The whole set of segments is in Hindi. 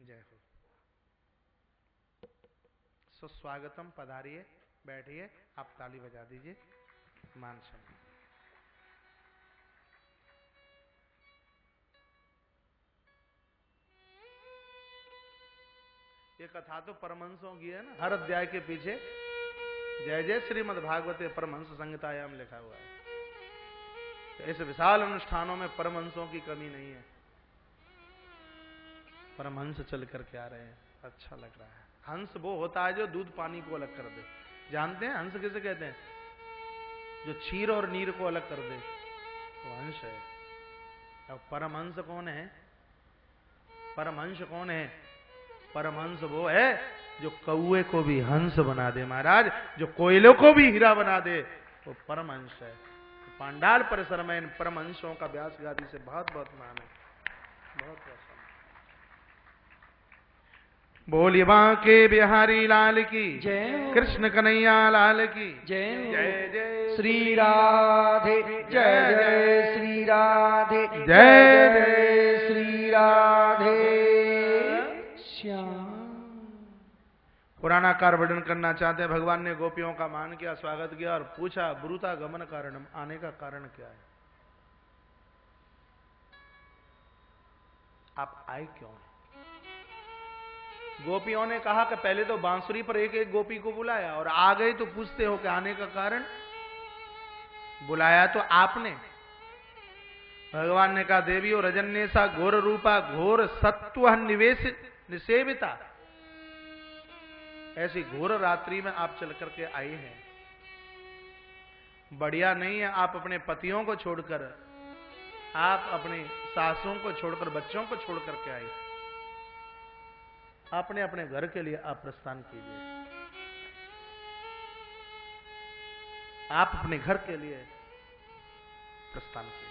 जय हो। सुस्वागतम, पधारिए, बैठिए। आप ताली बजा दीजिए। मान सम्मान। ये कथा तो परमहंसों की है ना, हर अध्याय के पीछे जय जय श्रीमद् भागवते परमहंस संहितायाम लिखा हुआ है। इस विशाल अनुष्ठानों में परमहंसों की कमी नहीं है। परमहंस चल करके आ रहे हैं, अच्छा लग रहा है। हंस वो होता है जो दूध पानी को अलग कर दे। जानते हैं हंस किसे कहते हैं? जो क्षीर और नीर को अलग कर दे वो हंस है। अब परमहंस कौन है? परमहंस कौन है? परमहंस वो है जो कौए को भी हंस बना दे महाराज, जो कोयलों को भी हीरा बना दे, वो परमहंस है। पांडाल परिसर में इन परमहंसों का व्यास गादी से बहुत बहुत मान है, बहुत बहुत। बोलिए बांके बिहारी लाल की जय, कृष्ण कन्हैया लाल की जय। जय जय श्री राधे, जय जय श्री राधे, जय जय श्री राधे श्याम। पुराणाकार वर्णन करना चाहते हैं। भगवान ने गोपियों का मान किया, स्वागत किया और पूछा ब्रूता गमन कारणम, आने का कारण क्या है? आप आए क्यों हैं? गोपियों ने कहा कि पहले तो बांसुरी पर एक एक गोपी को बुलाया और आ गए तो पूछते हो कि आने का कारण? बुलाया तो आपने। भगवान ने कहा देवी और रजन्येसा घोर रूपा घोर सत्व निवेश निसेविता, ऐसी घोर रात्रि में आप चल करके आए हैं। बढ़िया नहीं है आप अपने पतियों को छोड़कर, आप अपनी सासों को छोड़कर, बच्चों को छोड़ करके आए। आपने अपने घर के लिए आप प्रस्थान कीजिए। आप अपने घर के लिए प्रस्थान कीजिए।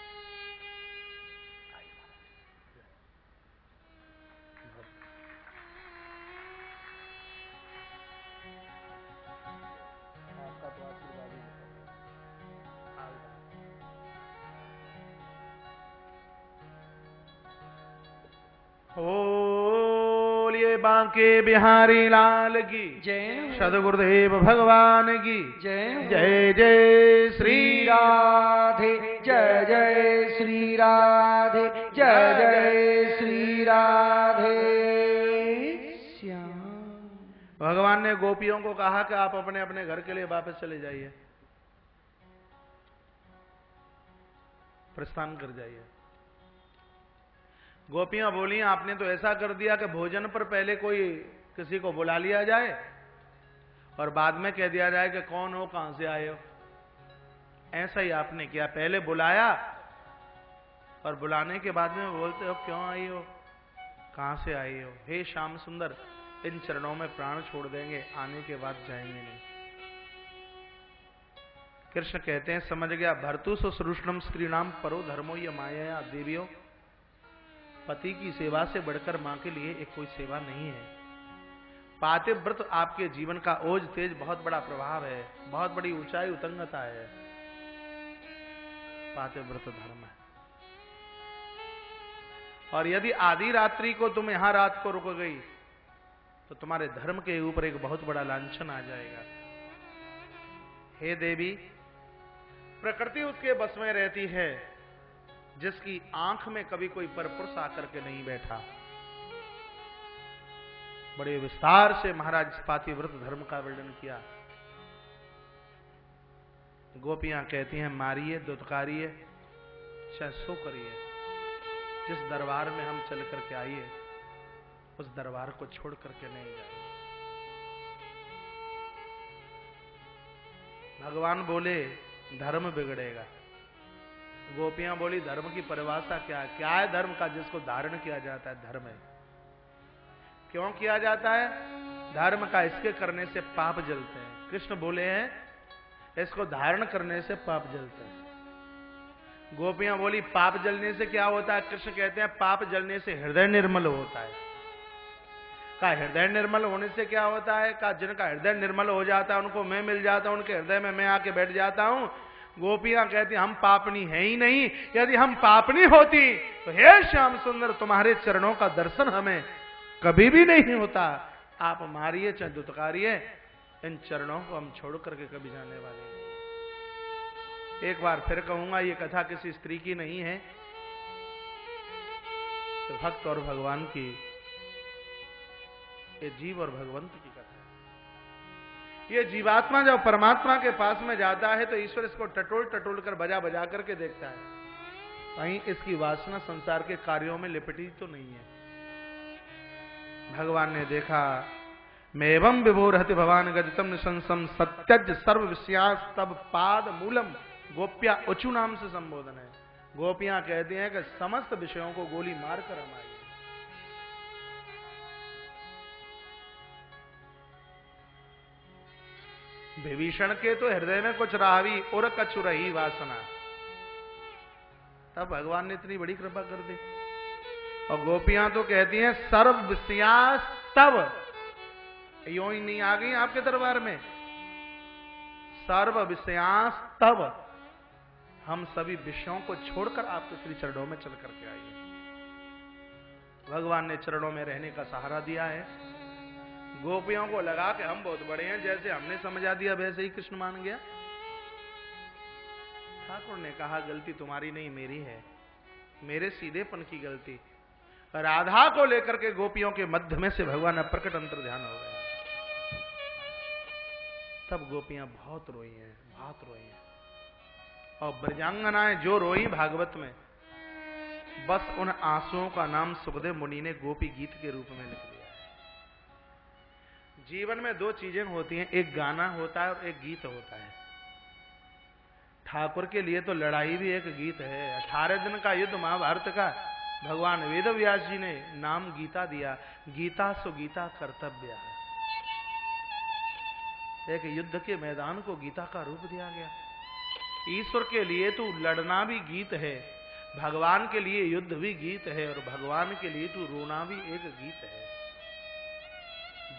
बांके बिहारी लाल की जय, सदगुरुदेव भगवान की जय। जय जय श्री राधे, जय जय श्री राधे, जय जय श्री राधे श्याम। भगवान ने गोपियों को कहा कि आप अपने अपने घर के लिए वापस चले जाइए, प्रस्थान कर जाइए। गोपियां बोली आपने तो ऐसा कर दिया कि भोजन पर पहले कोई किसी को बुला लिया जाए और बाद में कह दिया जाए कि कौन हो, कहां से आए हो। ऐसा ही आपने किया, पहले बुलाया और बुलाने के बाद में बोलते हो क्यों आई हो, कहां से आई हो। हे श्याम सुंदर, इन चरणों में प्राण छोड़ देंगे, आने के बाद जाएंगे नहीं। कृष्ण कहते हैं समझ गया, भर्तु सुश्रूषणम स्त्रीणाम परो धर्मो ये माया। देवियों, पति की सेवा से बढ़कर मां के लिए एक कोई सेवा नहीं है। पातिव्रत आपके जीवन का ओज तेज बहुत बड़ा प्रभाव है, बहुत बड़ी ऊंचाई उतंगता है। पातिव्रत धर्म है। और यदि आधी रात्रि को तुम यहां रात को रुक गई तो तुम्हारे धर्म के ऊपर एक बहुत बड़ा लांछन आ जाएगा। हे देवी, प्रकृति उसके बस में रहती है जिसकी आंख में कभी कोई परपुरुष आकर के नहीं बैठा। बड़े विस्तार से महाराज पातिव्रत धर्म का वर्णन किया। गोपियां कहती हैं मारिए, दुत्कारिए, चाहे सो करिए, जिस दरबार में हम चल करके आइए उस दरबार को छोड़ करके नहीं जाए। भगवान बोले धर्म बिगड़ेगा। गोपियां बोली धर्म की परिभाषा क्या है? क्या है धर्म का जिसको धारण किया जाता है? धर्म है। क्यों किया जाता है धर्म का? इसके करने से पाप जलते हैं। कृष्ण बोले हैं इसको धारण करने से पाप जलते हैं। गोपियां बोली पाप जलने से क्या होता है? कृष्ण कहते हैं पाप जलने से हृदय निर्मल होता है। का हृदय निर्मल होने से क्या होता है? का जिनका हृदय निर्मल हो जाता है उनको मैं मिल जाता हूं, उनके हृदय में मैं आके बैठ जाता हूं। गोपियां कहती हम पापनी है ही नहीं। यदि हम पापनी होती तो हे श्याम सुंदर तुम्हारे चरणों का दर्शन हमें कभी भी नहीं होता। आप मारिए चाहे दुत्कारिए, इन चरणों को हम छोड़ करके कभी जाने वाले नहीं। एक बार फिर कहूंगा, ये कथा किसी स्त्री की नहीं है, तो भक्त और भगवान की, ये जीव और भगवंत की कथा है। ये जीवात्मा जब परमात्मा के पास में जाता है तो ईश्वर इसको टटोल टटोल कर बजा बजा करके देखता है, कहीं इसकी वासना संसार के कार्यों में लिपटी तो नहीं है। भगवान ने देखा, मेवं विभोरहति भवान गदितम निशंसम सत्यज सर्व विषयास तब पाद मूलम गोप्या उचु नाम से संबोधन है। गोपियां कहती हैं कि समस्त विषयों को गोली मारकर हम आए। विभीषण के तो हृदय में कुछ रावी और कछु रही वासना, तब भगवान ने इतनी बड़ी कृपा कर दी। और गोपियां तो कहती हैं सर्व विषयास तब, यूं ही नहीं आ गई आपके दरबार में, सर्व विषयास तब, हम सभी विषयों को छोड़कर आपके श्री चरणों में चल करके आइए। भगवान ने चरणों में रहने का सहारा दिया है। गोपियों को लगा कि हम बहुत बड़े हैं, जैसे हमने समझा दिया वैसे ही कृष्ण मान गया। ठाकुर ने कहा, गलती तुम्हारी नहीं मेरी है, मेरे सीधेपन की गलती। राधा को लेकर के गोपियों के मध्य में से भगवान प्रकट अंतर ध्यान हो गया। तब गोपियां बहुत रोई हैं, बहुत रोई हैं। और ब्रजांगनाएं जो रोई भागवत में, बस उन आंसुओं का नाम सुखदेव मुनि ने गोपी गीत के रूप में लिख दिया है। जीवन में दो चीजें होती हैं, एक गाना होता है और एक गीत होता है। ठाकुर के लिए तो लड़ाई भी एक गीत है। 18 दिन का युद्ध महाभारत का, भगवान वेद व्यास जी ने नाम गीता दिया। गीता सो गीता कर्तव्य है। एक युद्ध के मैदान को गीता का रूप दिया गया। ईश्वर के लिए तो लड़ना भी गीत है, भगवान के लिए युद्ध भी गीत है, और भगवान के लिए तो रोना भी एक गीत है।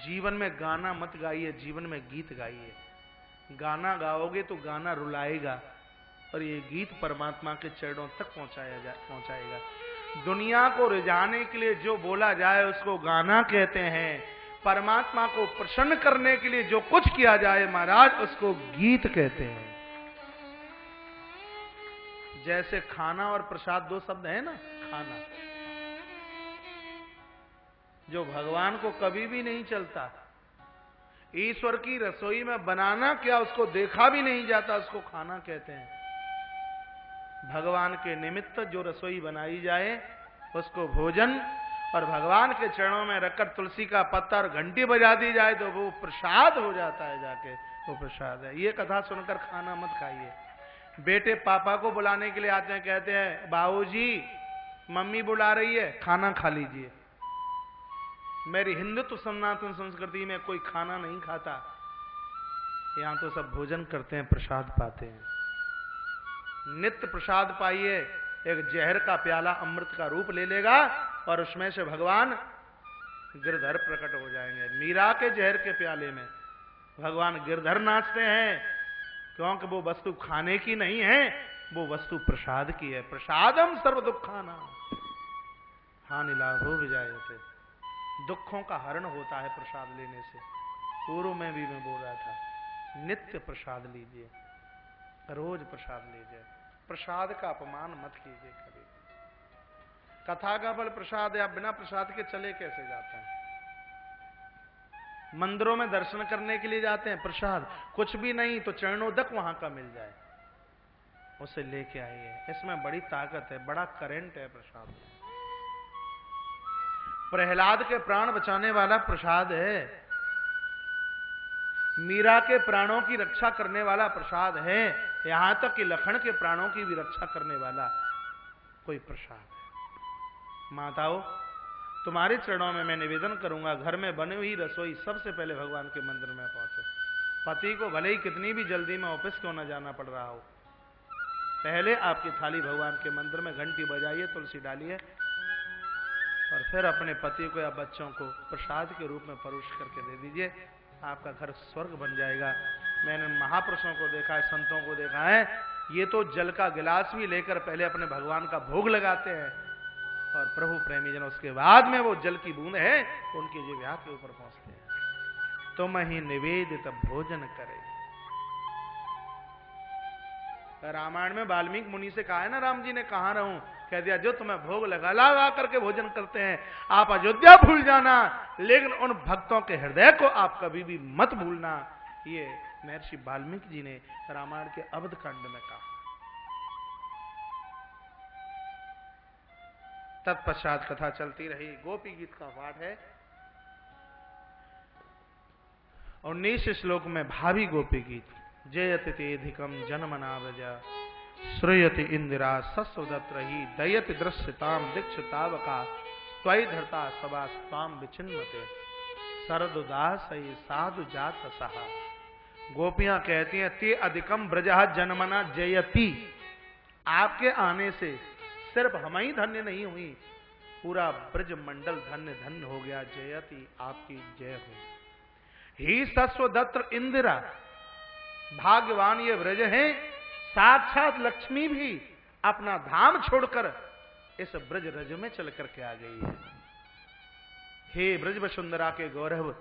जीवन में गाना मत गाइए, जीवन में गीत गाइए। गाना गाओगे तो गाना रुलाएगा, और ये गीत परमात्मा के चरणों तक पहुंचाएगा। दुनिया को रिझाने के लिए जो बोला जाए उसको गाना कहते हैं। परमात्मा को प्रसन्न करने के लिए जो कुछ किया जाए महाराज, उसको गीत कहते हैं। जैसे खाना और प्रसाद दो शब्द है ना, खाना जो भगवान को कभी भी नहीं चलता। ईश्वर की रसोई में बनाना क्या, उसको देखा भी नहीं जाता, उसको खाना कहते हैं। भगवान के निमित्त जो रसोई बनाई जाए उसको भोजन, और भगवान के चरणों में रखकर तुलसी का पत्ता और घंटी बजा दी जाए तो वो प्रसाद हो जाता है, जाके वो प्रसाद है। ये कथा सुनकर खाना मत खाइए। बेटे पापा को बुलाने के लिए आते हैं, कहते हैं बाबूजी मम्मी बुला रही है, खाना खा लीजिए। मेरी हिंदुत्व सनातन संस्कृति में कोई खाना नहीं खाता, यहां तो सब भोजन करते हैं, प्रसाद पाते हैं। नित्य प्रसाद पाइए। एक जहर का प्याला अमृत का रूप ले लेगा और उसमें से भगवान गिरधर प्रकट हो जाएंगे। मीरा के जहर के प्याले में भगवान गिरधर नाचते हैं, क्योंकि वो वस्तु खाने की नहीं है, वो वस्तु प्रसाद की है। प्रसादम सर्व दुखाना हानि लाभो विजायते। दुखों का हरण होता है प्रसाद लेने से। पूर्व में भी मैं बोल रहा था, नित्य प्रसाद लीजिए, रोज प्रसाद लीजिए। प्रसाद का अपमान मत कीजिए कभी। कथा का फल प्रसाद है, आप बिना प्रसाद के चले कैसे जाते हैं? मंदिरों में दर्शन करने के लिए जाते हैं, प्रसाद कुछ भी नहीं तो चरणोदक वहां का मिल जाए, उसे लेके आइए। इसमें बड़ी ताकत है, बड़ा करंट है प्रसाद। प्रहलाद के प्राण बचाने वाला प्रसाद है, मीरा के प्राणों की रक्षा करने वाला प्रसाद है, यहां तक कि लखन के प्राणों की भी रक्षा करने वाला कोई प्रसाद है। माताओं, तुम्हारे चरणों में मैं निवेदन करूंगा, घर में बनी हुई रसोई सबसे पहले भगवान के मंदिर में पहुंचे। पति को भले ही कितनी भी जल्दी में ऑफिस क्यों न जाना पड़ रहा हो, पहले आपकी थाली भगवान के मंदिर में घंटी बजाइए, तुलसी डालिए, और फिर अपने पति को या बच्चों को प्रसाद के रूप में परोस करके दे दीजिए। आपका घर स्वर्ग बन जाएगा। मैंने महापुरुषों को देखा है, संतों को देखा है, ये तो जल का गिलास भी लेकर पहले अपने भगवान का भोग लगाते हैं, और प्रभु प्रेमी जन उसके बाद में वो जल की बूंद है उनके जिह्वा के ऊपर पहुंचते हैं। तुम ही निवेदित भोजन करे। रामायण में वाल्मीकि मुनि से कहा है ना, राम जी ने कहा रहूं, कह दिया जो तुम्हें भोग लगा करके भोजन करते हैं आप अयोध्या भूल जाना, लेकिन उन भक्तों के हृदय को आप कभी भी मत भूलना। ये महर्षि वाल्मीकि जी ने रामायण के अवध कांड में कहा। तत्पश्चात कथा चलती रही। गोपी गीत का पाठ है 19 श्लोक में भावी गोपी गीत। जयति तेधिकम जन्मना व्रजा श्रूयति इंदिरा सस्वदत्रहि दयति दृश्यताम दीक्षितावका त्वयि धरता सभा स्वाम विचिन्वते सरदुदासयि साधु जात सहा। गोपियां कहती हैं ते अधिकम ब्रजा जन्मना जयति, आपके आने से सिर्फ हम ही धन्य नहीं हुई, पूरा ब्रज मंडल धन्य धन्य हो गया। जयति, आपकी जय हो। ही सस्वदत्र इंदिरा, भाग्यवान ये ब्रज है, साक्षात लक्ष्मी भी अपना धाम छोड़कर इस ब्रज रज में चल करके आ गई है। हे ब्रज वसुंधरा के गौरव,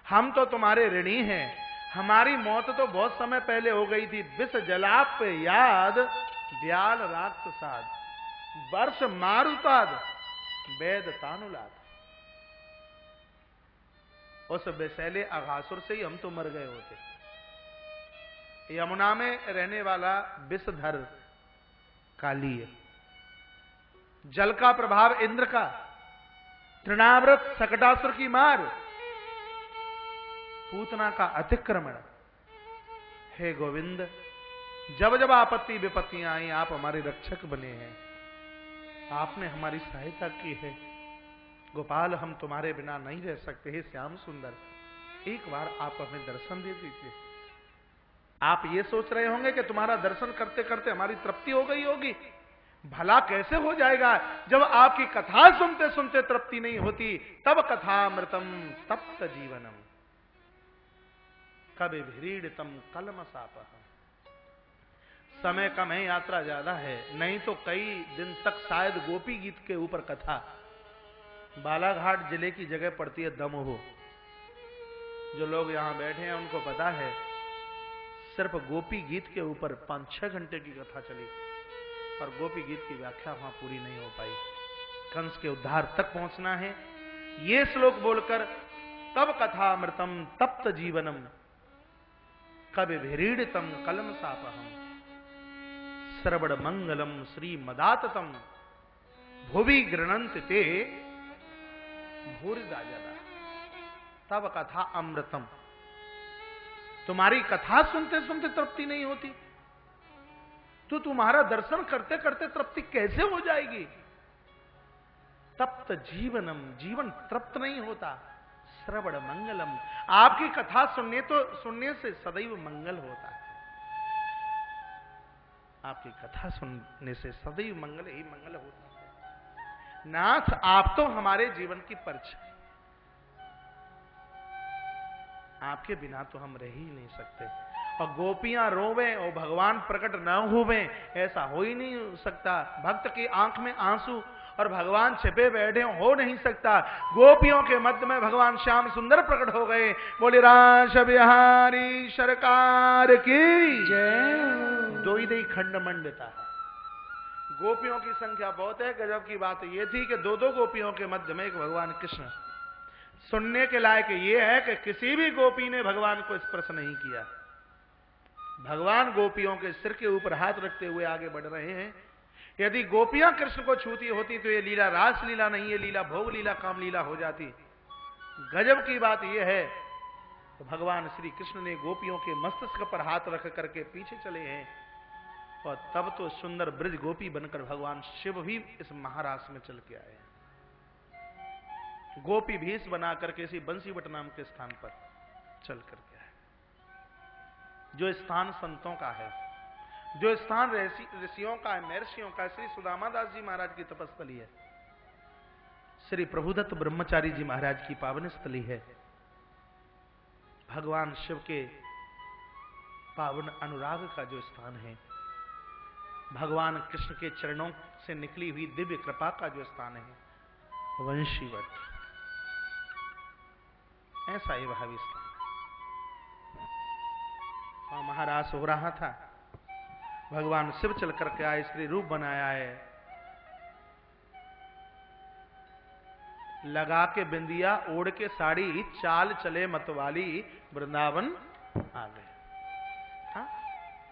हम तो तुम्हारे ऋणी हैं। हमारी मौत तो बहुत समय पहले हो गई थी। विष जलाप याद ब्याल राक्षसाद वर्ष मारुताद वेद तानुलाद। उस विषैले अघासुर से ही हम तो मर गए होते। यमुना में रहने वाला विषधर काली है, जल का प्रभाव इंद्र का, तृणावृत सकटासुर की मार, पूतना का अतिक्रमण। हे गोविंद, जब जब आपत्ति विपत्तियां आई आप हमारे रक्षक बने हैं, आपने हमारी सहायता की है। गोपाल, हम तुम्हारे बिना नहीं रह सकते। हे श्याम सुंदर, एक बार आप हमें दर्शन दे दीजिए। आप ये सोच रहे होंगे कि तुम्हारा दर्शन करते करते हमारी तृप्ति हो गई होगी। भला कैसे हो जाएगा जब आपकी कथा सुनते सुनते तृप्ति नहीं होती। तब कथामृतम तप्त जीवनम कभी भीड़ितम कलमसापः। समय कम है, यात्रा ज्यादा है, नहीं तो कई दिन तक शायद गोपी गीत के ऊपर कथा। बालाघाट जिले की जगह पड़ती है दमोह। जो लोग यहां बैठे हैं उनको पता है, सिर्फ गोपी गीत के ऊपर 5-6 घंटे की कथा चली और गोपी गीत की व्याख्या वहां पूरी नहीं हो पाई। कंस के उद्धार तक पहुंचना है। ये श्लोक बोलकर तब कथामृतम तप्त जीवनम कवि भीड़ितम कलम सापहम श्रवण मंगलम श्री मदाततम भुवि गृणंत ते भूरिदा जदा। तब कथा अमृतम, तुम्हारी कथा सुनते सुनते तृप्ति नहीं होती तो तुम्हारा दर्शन करते करते तृप्ति कैसे हो जाएगी। तप्त जीवनम, जीवन तृप्त नहीं होता। श्रवण मंगलम, आपकी कथा सुनने से सदैव मंगल होता है। आपकी कथा सुनने से सदैव मंगल ही मंगल होता है। नाथ, आप तो हमारे जीवन की परछाई, आपके बिना तो हम रह ही नहीं सकते। और गोपियां रोवे और भगवान प्रकट न होवे, ऐसा हो ही नहीं सकता। भक्त की आंख में आंसू और भगवान छिपे बैठे हो नहीं सकता। गोपियों के मध्य में भगवान श्याम सुंदर प्रकट हो गए। बोले रास बिहारी सरकार की जय। दो ही खंड मंडता है। गोपियों की संख्या बहुत है। गजब की बात यह थी कि 2-2 गोपियों के मध्य में एक भगवान कृष्ण। सुनने के लायक यह है कि किसी भी गोपी ने भगवान को स्पर्श नहीं किया। भगवान गोपियों के सिर के ऊपर हाथ रखते हुए आगे बढ़ रहे हैं। यदि गोपियां कृष्ण को छूती होती तो ये लीला रास लीला नहीं, ये लीला भोग लीला काम लीला हो जाती। गजब की बात यह है तो भगवान श्री कृष्ण ने गोपियों के मस्तिष्क पर हाथ रख करके पीछे चले हैं। और तब तो सुंदर ब्रज गोपी बनकर भगवान शिव भी इस महारास में चल के आए। गोपी भेष बना करके इसी बंसीवट नाम के स्थान पर चल करके आए। जो स्थान संतों का है, जो स्थान ऋषियों का है, महर्षियों का, श्री सुदामा दास जी महाराज की तपस्थली है, श्री प्रभुदत्त ब्रह्मचारी जी महाराज की पावन स्थली है, भगवान शिव के पावन अनुराग का जो स्थान है, भगवान कृष्ण के चरणों से निकली हुई दिव्य कृपा का जो स्थान है, वंशीवट, ऐसा ही वह भी स्थान। वहां महाराज हो रहा था, भगवान शिव चल करके आए, स्त्री रूप बनाया है, लगा के बिंदिया, ओढ़ के साड़ी, चाल चले मतवाली, वृंदावन आ गए। हाँ,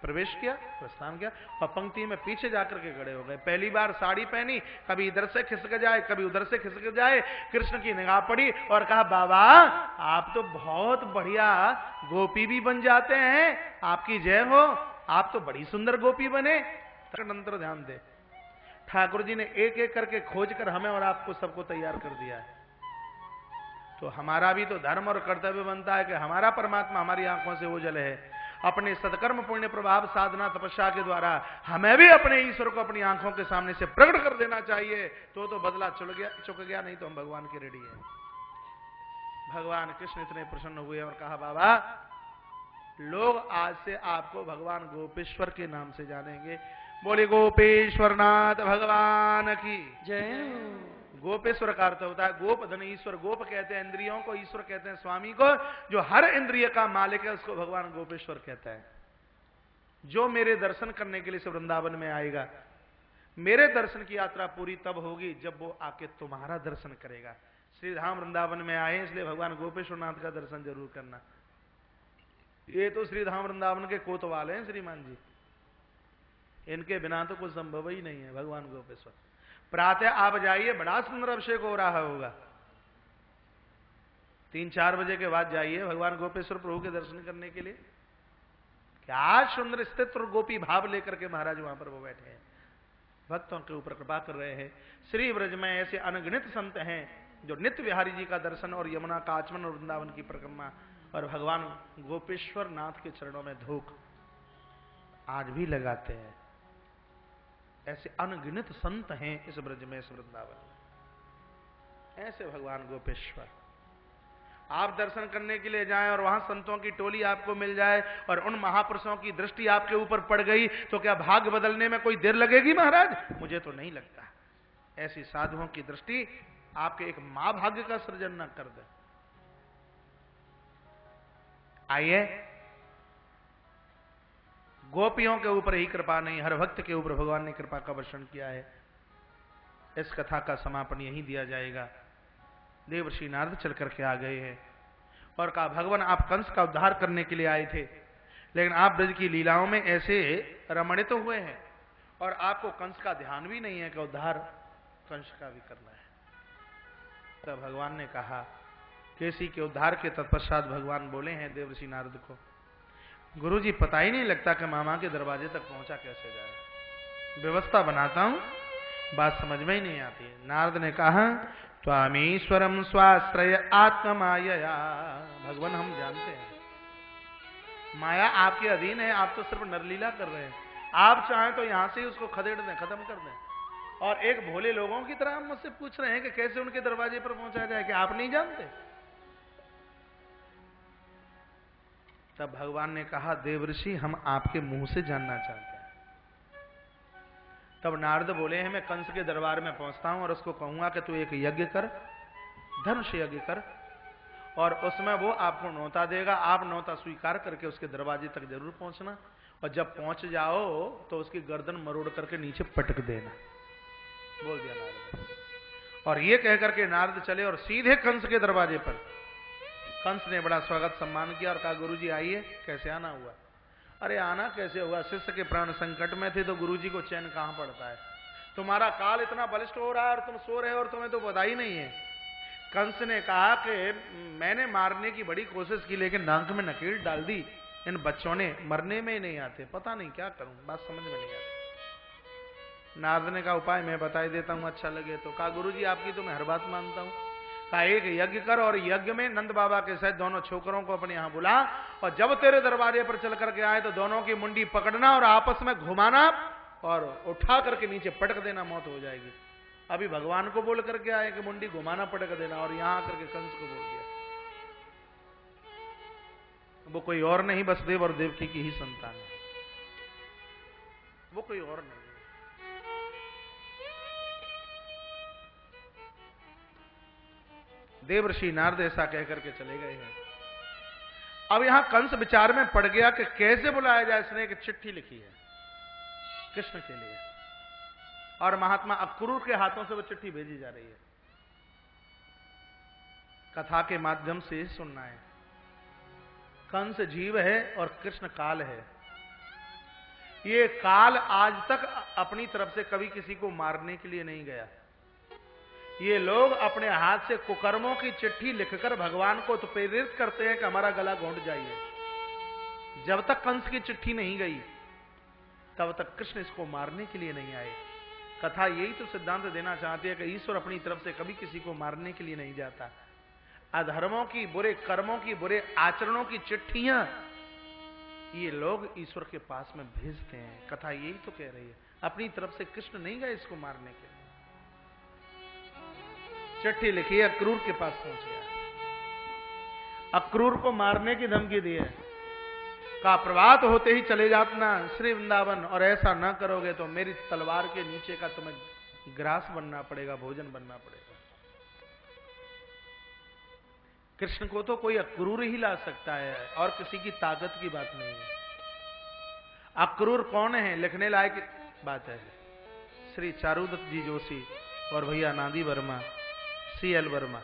प्रवेश किया, प्रस्थान किया, और पंक्ति में पीछे जाकर के खड़े हो गए। पहली बार साड़ी पहनी, कभी इधर से खिसक जाए, कभी उधर से खिसक जाए, कृष्ण की निगाह पड़ी और कहा, बाबा आप तो बहुत बढ़िया गोपी भी बन जाते हैं, आपकी जय हो, आप तो बड़ी सुंदर गोपी बने। अंतर ध्यान दे, ठाकुर जी ने एक एक करके खोज कर हमें और आपको सबको तैयार कर दिया है। तो हमारा भी तो धर्म और कर्तव्य बनता है कि हमारा परमात्मा हमारी आंखों से ओझल है, अपने सत्कर्म पुण्य प्रभाव साधना तपस्या के द्वारा हमें भी अपने ईश्वर को अपनी आंखों के सामने से प्रकट कर देना चाहिए। तो बदला चुक गया, नहीं तो हम भगवान के रेडी है। भगवान कृष्ण इतने प्रसन्न हुए और कहा, बाबा लोग आज से आपको भगवान गोपेश्वर के नाम से जानेंगे। बोले गोपेश्वर नाथ भगवान की जय। गोपेश्वर का अर्थ होता है गोप धन ईश्वर। गोप कहते हैं इंद्रियों को, ईश्वर कहते हैं स्वामी को। जो हर इंद्रिय का मालिक है उसको भगवान गोपेश्वर कहता है। जो मेरे दर्शन करने के लिए से वृंदावन में आएगा, मेरे दर्शन की यात्रा पूरी तब होगी जब वो आके तुम्हारा दर्शन करेगा। श्री धाम वृंदावन में आए, इसलिए भगवान गोपेश्वर नाथ का दर्शन जरूर करना। ये तो श्री धाम वृंदावन के कोतवाल हैं श्रीमान जी, इनके बिना तो कुछ संभव ही नहीं है। भगवान गोपेश्वर प्रातः आप जाइए, बड़ा सुंदर अभिषेक हो रहा होगा। 3-4 बजे के बाद जाइए भगवान गोपेश्वर प्रभु के दर्शन करने के लिए। क्या सुंदर स्थित और गोपी भाव लेकर के महाराज वहां पर वो बैठे हैं, भक्तों के ऊपर कृपा कर रहे हैं। श्री ब्रज में ऐसे अनगिनत संत हैं जो नित्य विहारी जी का दर्शन और यमुना का आचमन और वृंदावन की परिक्रमा और भगवान गोपेश्वर नाथ के चरणों में धूप आज भी लगाते हैं। ऐसे अनगिनत संत हैं इस ब्रज में, इस वृंदावन में। ऐसे भगवान गोपेश्वर, आप दर्शन करने के लिए जाएं और वहां संतों की टोली आपको मिल जाए और उन महापुरुषों की दृष्टि आपके ऊपर पड़ गई तो क्या भाग्य बदलने में कोई देर लगेगी महाराज? मुझे तो नहीं लगता। ऐसी साधुओं की दृष्टि आपके एक महाभाग्य का सृजन न कर दे। आइए, गोपियों के ऊपर ही कृपा नहीं, हर भक्त के ऊपर भगवान ने कृपा का वर्षण किया है। इस कथा का समापन यहीं दिया जाएगा। देवर्षि नारद चल करके आ गए हैं और कहा, भगवान आप कंस का उद्धार करने के लिए आए थे, लेकिन आप ब्रज की लीलाओं में ऐसे रमणित हुए हैं और आपको कंस का ध्यान भी नहीं है कि उद्धार कंस का भी करना है। तब भगवान ने कहा, केसी के उद्धार के तत्पश्चात भगवान बोले हैं देवर्षि नारद को, गुरुजी पता ही नहीं लगता कि मामा के दरवाजे तक पहुंचा कैसे जाए, व्यवस्था बनाता हूं, बात समझ में ही नहीं आती है। नारद ने कहा, त्वामीश्वरम स्वाश्रय आत्ममाया। भगवान हम जानते हैं माया आपके अधीन है, आप तो सिर्फ नरलीला कर रहे हैं। आप चाहें तो यहां से ही उसको खदेड़ दें, खत्म कर दें। और एक भोले लोगों की तरह हम मुझसे पूछ रहे हैं कि कैसे उनके दरवाजे पर पहुंचा जाए, कि आप नहीं जानते? तब भगवान ने कहा, देवर्षि हम आपके मुंह से जानना चाहते हैं। तब नारद बोले हैं, मैं कंस के दरबार में पहुंचता हूं और उसको कहूंगा कि तू एक यज्ञ कर, धनुष यज्ञ कर, और उसमें वो आपको न्योता देगा। आप न्योता स्वीकार करके उसके दरवाजे तक जरूर पहुंचना, और जब पहुंच जाओ तो उसकी गर्दन मरोड़ करके नीचे पटक देना। बोल दिया नारद। और ये कहकर के नारद चले और सीधे कंस के दरवाजे पर। कंस ने बड़ा स्वागत सम्मान किया और कहा, गुरुजी आइए। कैसे आना हुआ? अरे आना कैसे हुआ, शिष्य के प्राण संकट में थे तो गुरुजी को चैन कहां पड़ता है। तुम्हारा काल इतना बलिष्ठ हो रहा है और तुम सो रहे हो और तुम्हें तो पता ही नहीं है। कंस ने कहा कि मैंने मारने की बड़ी कोशिश की, लेकिन नाक में नकेल डाल दी, इन बच्चों ने मरने में ही नहीं आते, पता नहीं क्या करूं, बात समझ में नहीं आती। नारद ने कहा, उपाय मैं बता देता हूं, अच्छा लगे तो। कहा, गुरुजी आपकी तो मैं हर बात मानता हूं। कहा, एक यज्ञ कर और यज्ञ में नंद बाबा के साथ दोनों छोकरों को अपने यहां बुला, और जब तेरे दरवाजे पर चल करके आए तो दोनों की मुंडी पकड़ना और आपस में घुमाना और उठा करके नीचे पटक देना, मौत हो जाएगी। अभी भगवान को बोल करके आए कि मुंडी घुमाना पटक देना, और यहां आकर के कंस को बोल दिया। वो कोई और नहीं, वसुदेव और देवकी की ही संतान है, वो कोई और नहीं। देवर्षि नारद ऐसा कहकर के चले गए हैं। अब यहां कंस विचार में पड़ गया कि कैसे बुलाया जाए। इसने एक चिट्ठी लिखी है कृष्ण के लिए और महात्मा अक्रूर के हाथों से वो चिट्ठी भेजी जा रही है। कथा के माध्यम से सुनना है। कंस जीव है और कृष्ण काल है। ये काल आज तक अपनी तरफ से कभी किसी को मारने के लिए नहीं गया। ये लोग अपने हाथ से कुकर्मों की चिट्ठी लिखकर भगवान को तो प्रेरित करते हैं कि हमारा गला घोंट जाइए। जब तक कंस की चिट्ठी नहीं गई तब तक कृष्ण इसको मारने के लिए नहीं आए। कथा यही तो सिद्धांत देना चाहती है कि ईश्वर अपनी तरफ से कभी किसी को मारने के लिए नहीं जाता। अधर्मों की, बुरे कर्मों की, बुरे आचरणों की चिट्ठियां ये लोग ईश्वर के पास में भेजते हैं। कथा यही तो कह रही है। अपनी तरफ से कृष्ण नहीं गए इसको मारने के लिए। चिट्ठी लिखी, अक्रूर के पास पहुंच गया। अक्रूर को मारने की धमकी दी है। कहा प्रभात होते ही चले जाना श्री वृंदावन, और ऐसा न करोगे तो मेरी तलवार के नीचे का तुम्हें ग्रास बनना पड़ेगा, भोजन बनना पड़ेगा। कृष्ण को तो कोई अक्रूर ही ला सकता है और किसी की ताकत की बात नहीं है। अक्रूर कौन है लिखने लायक बात है। श्री चारुदत्त जी जोशी और भैया नादी वर्मा, CL वर्मा,